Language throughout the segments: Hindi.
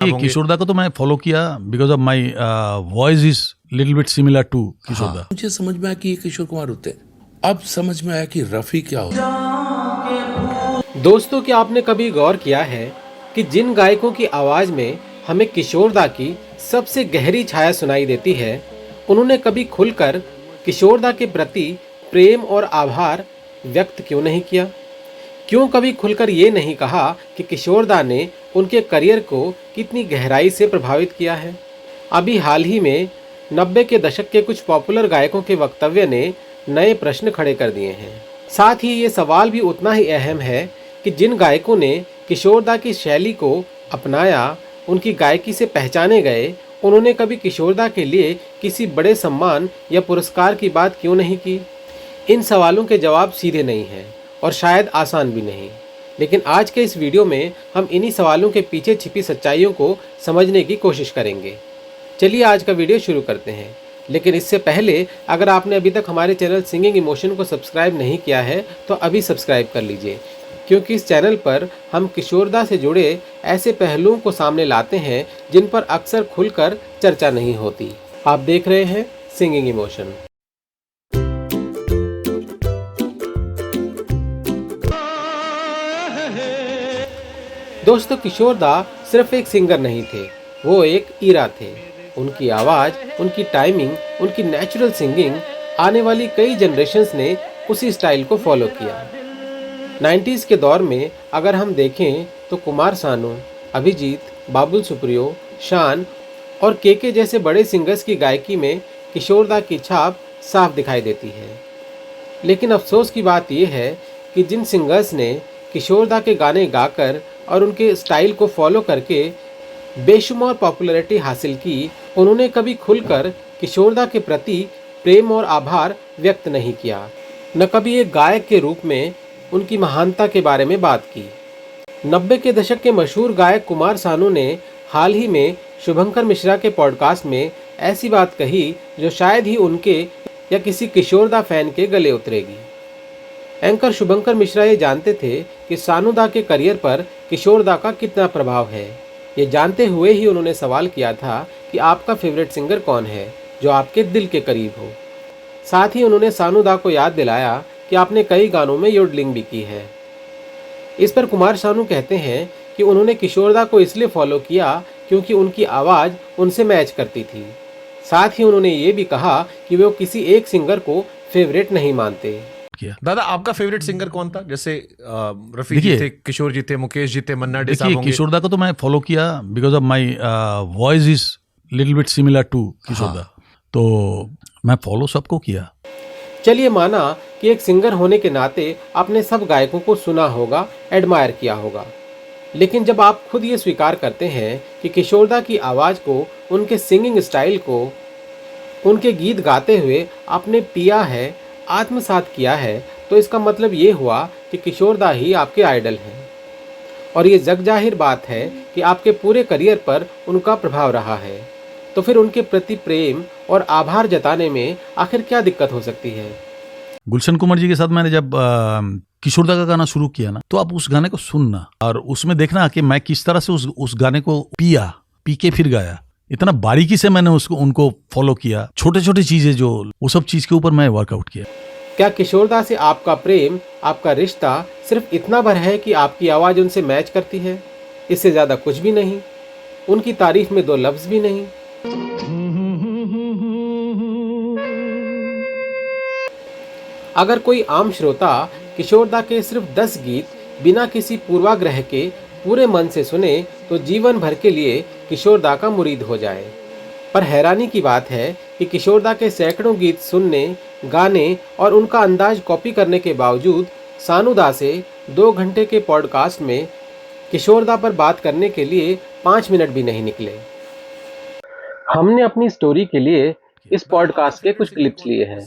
देखिए होंगे। किशोर दा को तो मैं फॉलो किया because of my voice is little bit similar to Kishore da. मुझे समझ में आया कि ये किशोर कुमार होते हैं। अब समझ में आया कि रफी क्या होता है। दोस्तों, क्या आपने कभी गौर किया है कि जिन गायकों की आवाज में हमें किशोर दा की सबसे गहरी छाया सुनाई देती है, उन्होंने कभी खुलकर किशोर दा के प्रति प्रेम और आभार व्यक्त क्यों नहीं किया? क्यों कभी खुलकर ये नहीं कहा कि किशोर दा ने उनके करियर को कितनी गहराई से प्रभावित किया है? अभी हाल ही में 90 के दशक के कुछ पॉपुलर गायकों के वक्तव्य ने नए प्रश्न खड़े कर दिए हैं। साथ ही ये सवाल भी उतना ही अहम है कि जिन गायकों ने किशोर दा की शैली को अपनाया, उनकी गायकी से पहचाने गए, उन्होंने कभी किशोर दा के लिए किसी बड़े सम्मान या पुरस्कार की बात क्यों नहीं की? इन सवालों के जवाब सीधे नहीं हैं और शायद आसान भी नहीं, लेकिन आज के इस वीडियो में हम इन्हीं सवालों के पीछे छिपी सच्चाइयों को समझने की कोशिश करेंगे। चलिए आज का वीडियो शुरू करते हैं, लेकिन इससे पहले अगर आपने अभी तक हमारे चैनल सिंगिंग इमोशन को सब्सक्राइब नहीं किया है तो अभी सब्सक्राइब कर लीजिए, क्योंकि इस चैनल पर हम किशोर दा से जुड़े ऐसे पहलुओं को सामने लाते हैं जिन पर अक्सर खुलकर चर्चा नहीं होती। आप देख रहे हैं सिंगिंग इमोशन। दोस्तों, किशोर दा सिर्फ एक सिंगर नहीं थे, वो एक ईरा थे। उनकी आवाज़, उनकी टाइमिंग, उनकी नेचुरल सिंगिंग, आने वाली कई जनरेशन्स ने उसी स्टाइल को फॉलो किया। 90s के दौर में अगर हम देखें तो कुमार सानू, अभिजीत, बाबुल सुप्रियो, शान और केके जैसे बड़े सिंगर्स की गायकी में किशोर दा की छाप साफ दिखाई देती है। लेकिन अफसोस की बात यह है कि जिन सिंगर्स ने किशोर दा के गाने गाकर और उनके स्टाइल को फॉलो करके बेशुमार पॉपुलैरिटी हासिल की, उन्होंने कभी खुलकर किशोर दा के प्रति प्रेम और आभार व्यक्त नहीं किया, न कभी एक गायक के रूप में उनकी महानता के बारे में बात की। 90 के दशक के मशहूर गायक कुमार सानू ने हाल ही में शुभंकर मिश्रा के पॉडकास्ट में ऐसी बात कही जो शायद ही उनके या किसी किशोर दा फैन के गले उतरेगी। एंकर शुभंकर मिश्रा ये जानते थे कि सानू दा के करियर पर किशोर दा का कितना प्रभाव है। ये जानते हुए ही उन्होंने सवाल किया था कि आपका फेवरेट सिंगर कौन है जो आपके दिल के करीब हो। साथ ही उन्होंने सानू दा को याद दिलाया कि आपने कई गानों में योडलिंग भी की है। इस पर कुमार सानू कहते हैं कि उन्होंने किशोर दा को इसलिए फॉलो किया क्योंकि उनकी आवाज़ उनसे मैच करती थी। साथ ही उन्होंने ये भी कहा कि वो किसी एक सिंगर को फेवरेट नहीं मानते। दादा, आपका फेवरेट सिंगर कौन था? जैसे रफी जी थे, किशोर जी थे, मुकेश जी थे, मन्ना डे साहब देखिए होंगे। किशोर दा को तो मैं फॉलो किया because of my voice is little bit similar to Kishore da, तो मैं फॉलो सबको किया। चलिए माना कि एक सिंगर होने के नाते आपने सब गायकों को सुना होगा, एडमायर किया होगा, लेकिन जब आप खुद ये स्वीकार करते हैं कि किशोर दा की आवाज़ को, उनके सिंगिंग स्टाइल को, उनके गीत गाते हुए आपने पिया है, आत्मसात किया है, तो इसका मतलब ये हुआ कि किशोर दा ही आपके आइडल हैं। और ये जग जाहिर बात है कि आपके पूरे करियर पर उनका प्रभाव रहा है। तो फिर उनके प्रति प्रेम और आभार जताने में आखिर क्या दिक्कत हो सकती है? गुलशन कुमार जी के साथ मैंने जब किशोर दा का गाना शुरू किया ना, तो आप उस गाने को सुनना और उसमें देखना कि मैं किस तरह से उस गाने को पी के फिर गाया। इतना बारीकी से मैंने उनको फॉलो किया, छोटे छोटे चीजें जो वो सब चीज के ऊपर मैं वर्कआउट किया। क्या किशोर दा से आपका प्रेम, आपका रिश्ता सिर्फ इतना भर है कि आपकी आवाज़ उनसे मैच करती है? इससे ज़्यादा कुछ भी नहीं, उनकी तारीफ में दो लफ्ज़ भी नहीं। अगर कोई आम श्रोता किशोर दा के सिर्फ 10 गीत बिना किसी पूर्वाग्रह के पूरे मन से सुने तो जीवन भर के लिए किशोर दा का मुरीद हो जाए। पर हैरानी की बात है कि किशोर दा के सैकड़ों गीत सुनने, गाने और उनका अंदाज कॉपी करने के बावजूद सानू दा से 2 घंटे के पॉडकास्ट में किशोर दा पर बात करने के लिए 5 मिनट भी नहीं निकले। हमने अपनी स्टोरी के लिए इस पॉडकास्ट के कुछ क्लिप्स लिए हैं।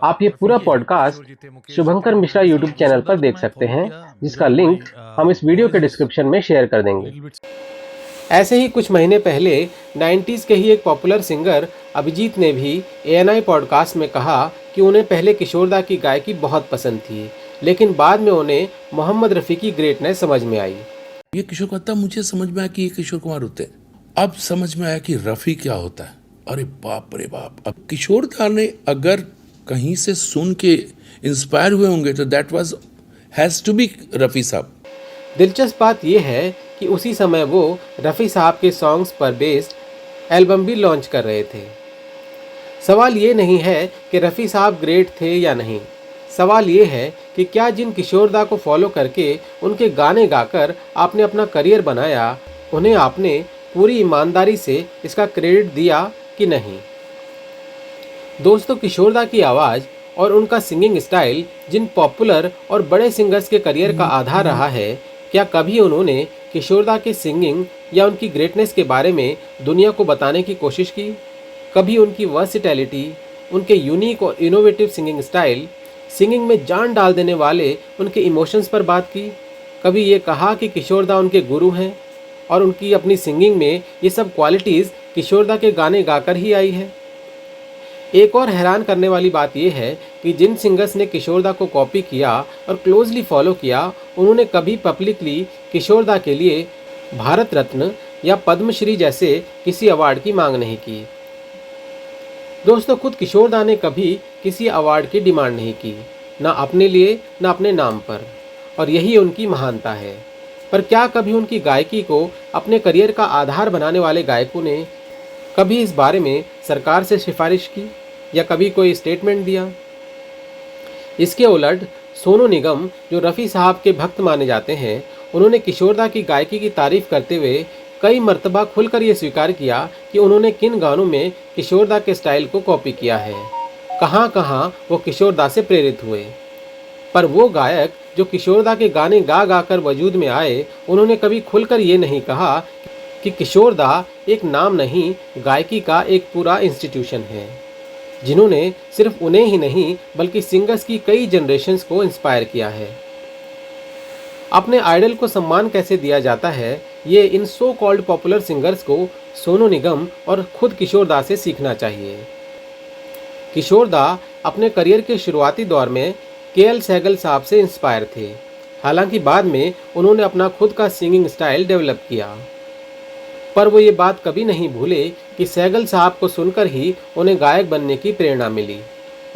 आप ये पूरा पॉडकास्ट शुभंकर मिश्रा यूट्यूब चैनल पर देख सकते हैं, जिसका लिंक हम इस वीडियो के डिस्क्रिप्शन में शेयर कर देंगे। ऐसे ही कुछ महीने पहले 90s के ही एक पॉपुलर सिंगर अभिजीत ने भी ANI पॉडकास्ट में कहा कि उन्हें पहले किशोर दा की गायकी बहुत पसंद थी, लेकिन बाद में उन्हें मोहम्मद रफ़ी की ग्रेटनेस समझ में आई। ये किशोर कहता, मुझे समझ में आया कि ये किशोर कुमार होते हैं। अब समझ में आया कि रफ़ी क्या होता है। अरे बाप रे बाप। अब किशोर दा ने अगर कहीं से सुन के इंस्पायर हुए होंगे तो that was has to be Rafi साहब। दिलचस्प बात यह है कि उसी समय वो रफ़ी साहब के सॉन्ग्स पर बेस्ड एल्बम भी लॉन्च कर रहे थे। सवाल ये नहीं है कि रफ़ी साहब ग्रेट थे या नहीं, सवाल ये है कि क्या जिन किशोर दा को फॉलो करके उनके गाने गाकर आपने अपना करियर बनाया, उन्हें आपने पूरी ईमानदारी से इसका क्रेडिट दिया कि नहीं। दोस्तों, किशोर दा की आवाज़ और उनका सिंगिंग स्टाइल जिन पॉपुलर और बड़े सिंगर्स के करियर का आधार रहा है, क्या कभी उन्होंने किशोर दा के सिंगिंग या उनकी ग्रेटनेस के बारे में दुनिया को बताने की कोशिश की? कभी उनकी वर्सिटैलिटी, उनके यूनिक और इनोवेटिव सिंगिंग स्टाइल, सिंगिंग में जान डाल देने वाले उनके इमोशंस पर बात की? कभी ये कहा कि किशोर दा उनके गुरु हैं और उनकी अपनी सिंगिंग में ये सब क्वालिटीज़ किशोर दा के गाने गाकर ही आई है? एक और हैरान करने वाली बात यह है कि जिन सिंगर्स ने किशोर दा को कॉपी किया और क्लोजली फॉलो किया, उन्होंने कभी पब्लिकली किशोर दा के लिए भारत रत्न या पद्मश्री जैसे किसी अवार्ड की मांग नहीं की। दोस्तों, खुद किशोर दा ने कभी किसी अवार्ड की डिमांड नहीं की, ना अपने लिए ना अपने नाम पर, और यही उनकी महानता है। पर क्या कभी उनकी गायकी को अपने करियर का आधार बनाने वाले गायकों ने कभी इस बारे में सरकार से सिफारिश की या कभी कोई स्टेटमेंट दिया? इसके उलट सोनू निगम, जो रफ़ी साहब के भक्त माने जाते हैं, उन्होंने किशोर दा की गायकी की तारीफ करते हुए कई मर्तबा खुलकर ये स्वीकार किया कि उन्होंने किन गानों में किशोर दा के स्टाइल को कॉपी किया है, कहाँ कहाँ वो किशोर दा से प्रेरित हुए। पर वो गायक जो किशोर दा के गाने गा गा कर वजूद में आए, उन्होंने कभी खुलकर ये नहीं कहा कि किशोर दा एक नाम नहीं, गायकी का एक पूरा इंस्टीट्यूशन है, जिन्होंने सिर्फ उन्हें ही नहीं बल्कि सिंगर्स की कई जनरेशन्स को इंस्पायर किया है। अपने आइडल को सम्मान कैसे दिया जाता है, ये इन सो कॉल्ड पॉपुलर सिंगर्स को सोनू निगम और खुद किशोर दा से सीखना चाहिए। किशोर दा अपने करियर के शुरुआती दौर में केएल सहगल साहब से इंस्पायर थे, हालांकि बाद में उन्होंने अपना खुद का सिंगिंग स्टाइल डेवलप किया। पर वो ये बात कभी नहीं भूले कि सहगल साहब को सुनकर ही उन्हें गायक बनने की प्रेरणा मिली,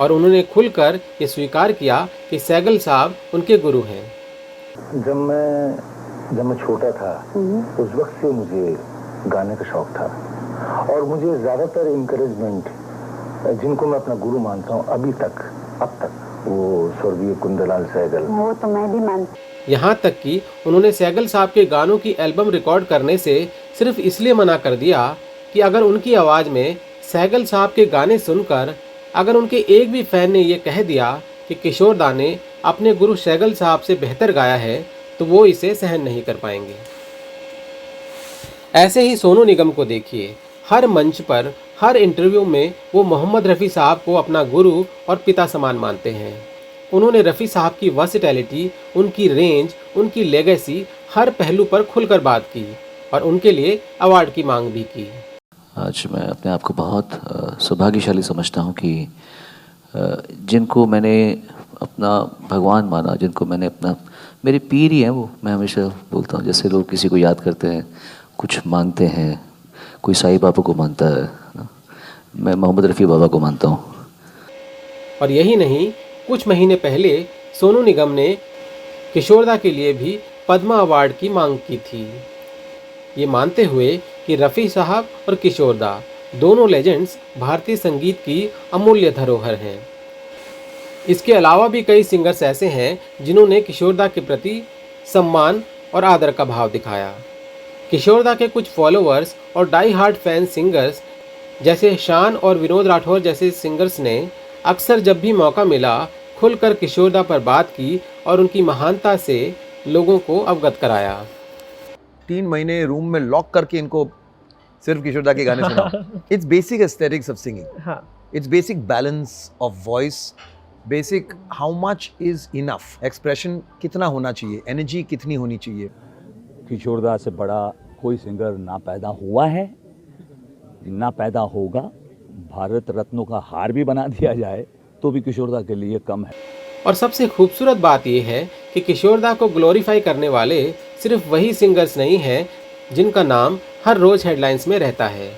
और उन्होंने खुलकर ये स्वीकार किया कि सहगल साहब उनके गुरु हैं। जब मैं छोटा था, उस वक्त से मुझे गाने का शौक था, और मुझे ज़्यादातर इनकरेजमेंट जिनको मैं अपना गुरु मानता हूँ अब तक, वो स्वर्गीय कुंदलाल सहगल। वो तो मैं भी मानती। यहाँ तक कि उन्होंने सहगल साहब के गानों की एल्बम रिकॉर्ड करने से सिर्फ इसलिए मना कर दिया कि अगर उनकी आवाज़ में सहगल साहब के गाने सुनकर अगर उनके एक भी फैन ने ये कह दिया कि किशोर दा ने अपने गुरु सहगल साहब से बेहतर गाया है, तो वो इसे सहन नहीं कर पाएंगे। ऐसे ही सोनू निगम को देखिए, हर मंच पर, हर इंटरव्यू में वो मोहम्मद रफ़ी साहब को अपना गुरु और पिता समान मानते हैं। उन्होंने रफ़ी साहब की वर्सिटैलिटी, उनकी रेंज, उनकी लेगेसी, हर पहलू पर खुलकर बात की और उनके लिए अवार्ड की मांग भी की। आज मैं अपने आप को बहुत सौभाग्यशाली समझता हूँ कि जिनको मैंने अपना भगवान माना, जिनको मैंने अपना, मेरे पीर ही हैं वो। मैं हमेशा बोलता हूँ, जैसे लोग किसी को याद करते हैं, कुछ मानते हैं, कोई साईं बाबा को मानता है, मैं मोहम्मद रफ़ी बाबा को मानता हूँ। और यही नहीं, कुछ महीने पहले सोनू निगम ने किशोर दा के लिए भी पद्मा अवार्ड की मांग की थी, ये मानते हुए कि रफ़ी साहब और किशोर दा दोनों लेजेंड्स भारतीय संगीत की अमूल्य धरोहर हैं। इसके अलावा भी कई सिंगर्स ऐसे हैं जिन्होंने किशोर दा के प्रति सम्मान और आदर का भाव दिखाया। किशोर दा के कुछ फॉलोअर्स और डाई हार्ड फैन सिंगर्स जैसे शान और विनोद राठौर जैसे सिंगर्स ने अक्सर जब भी मौका मिला खुलकर किशोर दा पर बात की और उनकी महानता से लोगों को अवगत कराया। 3 महीने रूम में लॉक करके इनको सिर्फ किशोर दा के गाने सुना। It's basic aesthetics of singing, it's basic balance of voice, basic how much is enough, expression कितना होना चाहिए, एनर्जी कितनी होनी चाहिए। किशोर दा से बड़ा कोई सिंगर ना पैदा हुआ है ना पैदा होगा। भारत रत्नों का हार भी बना दिया जाए तो भी किशोर दा के लिए कम है। और सबसे खूबसूरत बात यह है कि किशोर दा को ग्लोरीफाई करने वाले सिर्फ वही सिंगर्स नहीं हैं जिनका नाम हर रोज हेडलाइंस में रहता है।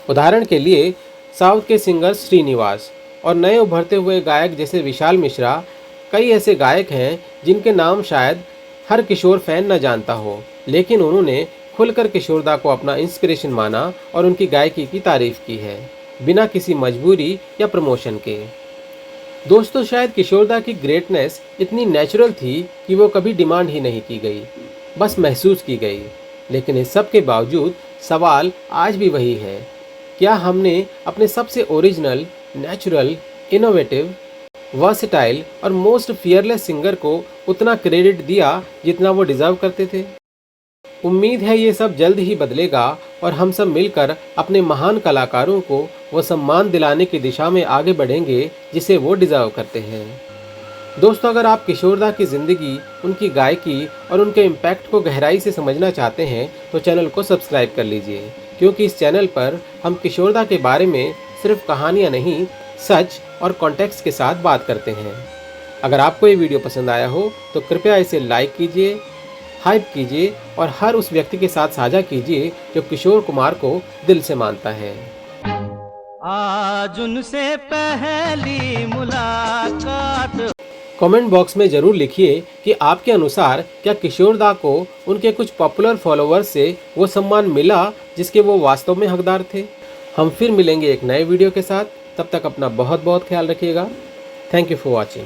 उदाहरण के लिए साउथ के सिंगर श्रीनिवास और नए उभरते हुए गायक जैसे विशाल मिश्रा, कई ऐसे गायक हैं जिनके नाम शायद हर किशोर फैन न जानता हो, लेकिन उन्होंने खुलकर किशोरदा को अपना इंस्पिरेशन माना और उनकी गायकी की तारीफ की है, बिना किसी मजबूरी या प्रमोशन के। दोस्तों, शायद किशोरदा की ग्रेटनेस इतनी नेचुरल थी कि वो कभी डिमांड ही नहीं की गई, बस महसूस की गई। लेकिन इस सब के बावजूद सवाल आज भी वही है, क्या हमने अपने सबसे ओरिजिनल, नेचुरल, इनोवेटिव, वर्सेटाइल और मोस्ट फियरलेस सिंगर को उतना क्रेडिट दिया जितना वो डिजर्व करते थे? उम्मीद है ये सब जल्द ही बदलेगा और हम सब मिलकर अपने महान कलाकारों को वो सम्मान दिलाने की दिशा में आगे बढ़ेंगे जिसे वो डिजर्व करते हैं। दोस्तों, अगर आप किशोरदा की ज़िंदगी, उनकी गायकी और उनके इम्पैक्ट को गहराई से समझना चाहते हैं तो चैनल को सब्सक्राइब कर लीजिए, क्योंकि इस चैनल पर हम किशोरदा के बारे में सिर्फ कहानियाँ नहीं, सच और कॉन्टेक्स्ट के साथ बात करते हैं। अगर आपको ये वीडियो पसंद आया हो तो कृपया इसे लाइक कीजिए, हाइप कीजिए और हर उस व्यक्ति के साथ साझा कीजिए जो किशोर कुमार को दिल से मानता है। आज उनसे पहली मुलाकात। कमेंट बॉक्स में ज़रूर लिखिए कि आपके अनुसार क्या किशोरदा को उनके कुछ पॉपुलर फॉलोअर्स से वो सम्मान मिला जिसके वो वास्तव में हकदार थे। हम फिर मिलेंगे एक नए वीडियो के साथ, तब तक अपना बहुत बहुत ख्याल रखिएगा। Thank you for watching.